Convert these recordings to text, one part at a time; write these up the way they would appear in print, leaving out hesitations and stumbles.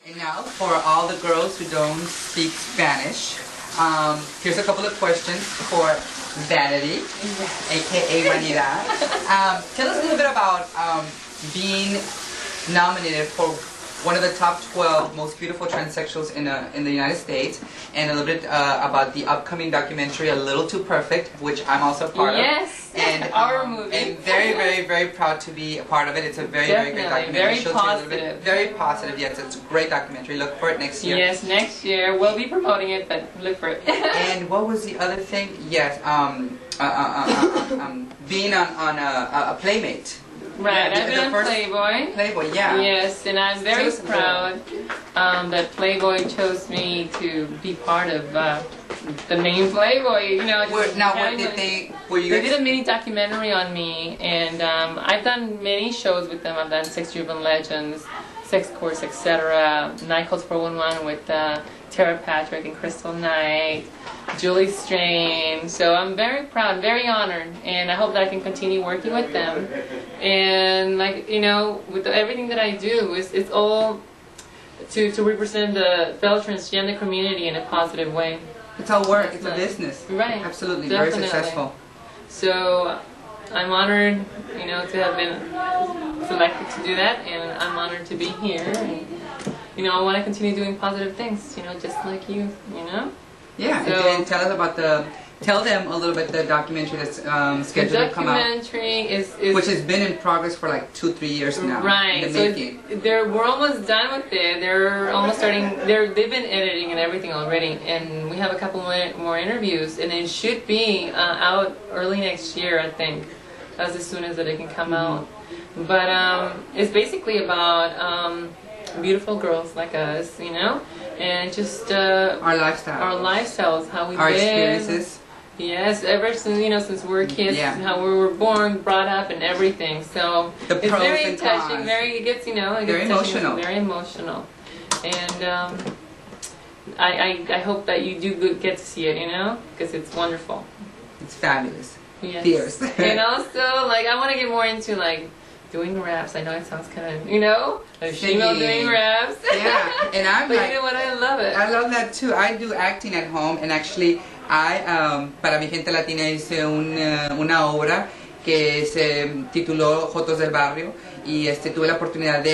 And now, for all the girls who don't speak Spanish, here's a couple of questions for Vanity, aka Vanidad. Tell us a little bit about being nominated for one of the top 12 most beautiful transsexuals in the United States, and a little bit about the upcoming documentary, A Little Too Perfect, which I'm also a part of. Yes, and our movie. And very, very, very proud to be a part of it. It's a very, very great documentary. Very positive. Very positive, yes. It's a great documentary. Look for it next year. Yes, next year. We'll be promoting it, but look for it. And what was the other thing? Yes, being on a Playmate. Right, Yeah, I've been on Playboy. Playboy, yeah. Yes, and I'm very proud that Playboy chose me to be part of the name Playboy. You know, what did they? They did a mini documentary on me, and I've done many shows with them. I've done Sex Driven Legends, Sex Course, etc. Night Calls 411 with Tara Patrick and Crystal Knight, Julie Strain. So I'm very proud, very honored, and I hope that I can continue working with them. And with everything that I do, it's all to represent the fellow transgender community in a positive way. It's all work. It's a business. Right. Absolutely. Definitely. Very successful. So I'm honored, to have been selected to do that, and I'm honored to be here. And, I want to continue doing positive things, just like you, Yeah, so, and tell them a little bit the documentary that's scheduled to come out. The documentary is which has been in progress for like 2-3 years now. Right. In the making. We're almost done with it. They're almost starting. They've been editing and everything already, and we have a couple more interviews, and it should be out early next year, I think, as soon as it can come out. But it's basically about beautiful girls like us, and just our lifestyles, how we our live. experiences. Yes, ever since since we were kids, how we were born, brought up, and everything. So it's very touching. It gets very emotional. Very emotional, and I hope that you do get to see it, because it's wonderful. It's fabulous. Yes. Fierce. And also, I want to get more into doing raps. I know it sounds kind of, a female doing raps. Yeah, and I'm but you know what? I love it. I love that too. I do acting at home, and actually, para mi gente latina hice una obra que se tituló Jotos del Barrio, y tuve la oportunidad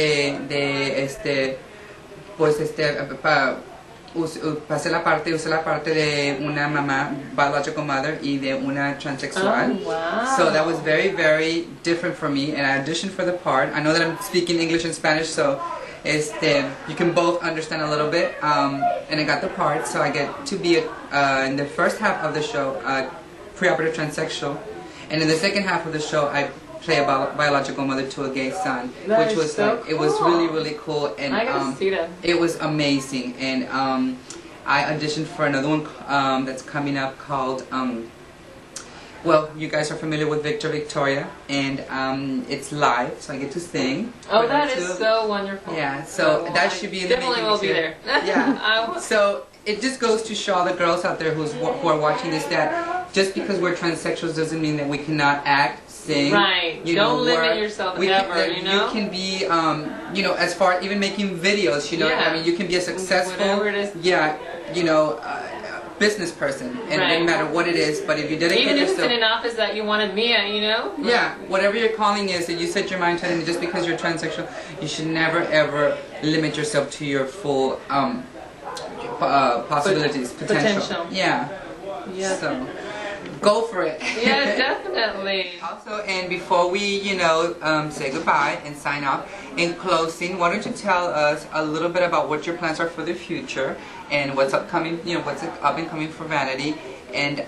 usé la parte de una mamá, biological mother, y de una transexual. Oh, wow. So that was very, very different for me, and I auditioned for the part. I know that I'm speaking English and Spanish, so you can both understand a little bit, and I got the part, so I get to be in the first half of the show, preoperative transsexual, and in the second half of the show, I play a biological mother to a gay son, which was so cool. It was really, really cool, and I got to see that. It was amazing. And I auditioned for another one that's coming up called well, you guys are familiar with Victoria, and it's live, so I get to sing. Oh, that is so wonderful. Yeah, so that should be in the making. Definitely will be there. Yeah. So it just goes to show all the girls out there who are watching this that just because we're transsexuals doesn't mean that we cannot act, sing. Right. Don't limit yourself ever. You can be, as far as even making videos. I mean, you can be a successful, whatever it is. business person, and it doesn't matter what it is. But if you dedicate even if yourself, it's in an office that you want to be at, Yeah, whatever your calling is, and you set your mind to it, and just because you're transsexual, you should never ever limit yourself to your full possibilities, potential. Yeah. So go for it. Yeah, definitely. Also, and before we, say goodbye and sign off, in closing, why don't you tell us a little bit about what your plans are for the future and what's upcoming, what's up and coming for Vanity, and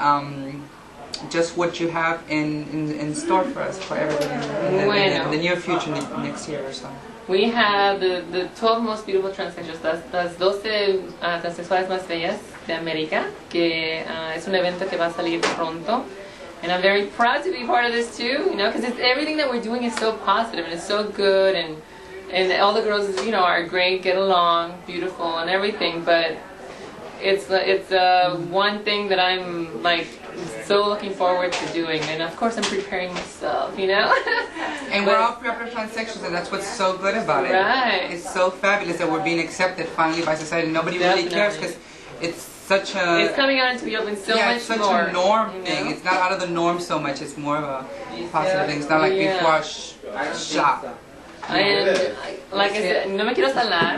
just what you have in store for us, for everybody in the near future, next year or so. We have the 12 most beautiful transsexuals, las 12 transexuales más bellas de América, que es un evento que va a salir pronto. And I'm very proud to be part of this too, because everything that we're doing is so positive and it's so good, and all the girls, are great, get along, beautiful and everything, but it's one thing that I'm so looking forward to doing. And of course, I'm preparing myself, you know. And we're all proper transsexuals, and that's what's so good about it. Right. It's so fabulous that we're being accepted finally by society. Nobody really cares because it's such a. It's coming out into the open so yeah, much it's such more. a norm you thing. know? It's not out of the norm so much. It's more of a positive thing. It's not like before shock. And like I said, no me quiero salar. I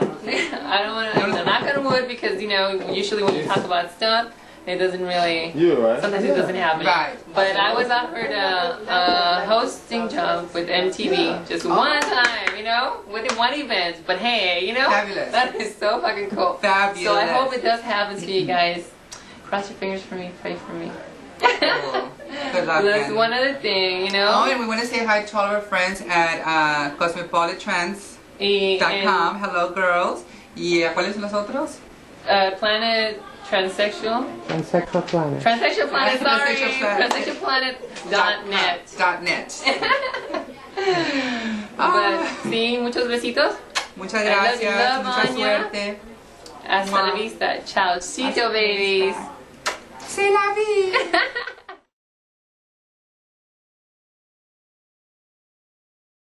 don't want to knock on wood because you know usually when you talk about stuff, it doesn't really. Sometimes it doesn't happen. Right. But I was offered a hosting job with MTV just one time, you know, within one event. But hey, you know, Fabulous. that is so fucking cool. Fabulous. So I hope it does happen to you guys. Cross your fingers for me. Pray for me. Cool. Good luck. That's Annie. one other thing, you know. Oh, and we want to say hi to all of our friends at cosmopolitrans.com. Hello, girls. Yeah, ¿cuáles son los otros? Planet Transexual. Transexual Planet. Transexual Planet, sorry. Transexual Planet. Transexualplanet.net. .net. But, sí, muchos besitos. Muchas I love gracias. you, love, Mucha Anya. suerte. Hasta la vista. Ciao, babies. C'est la vie.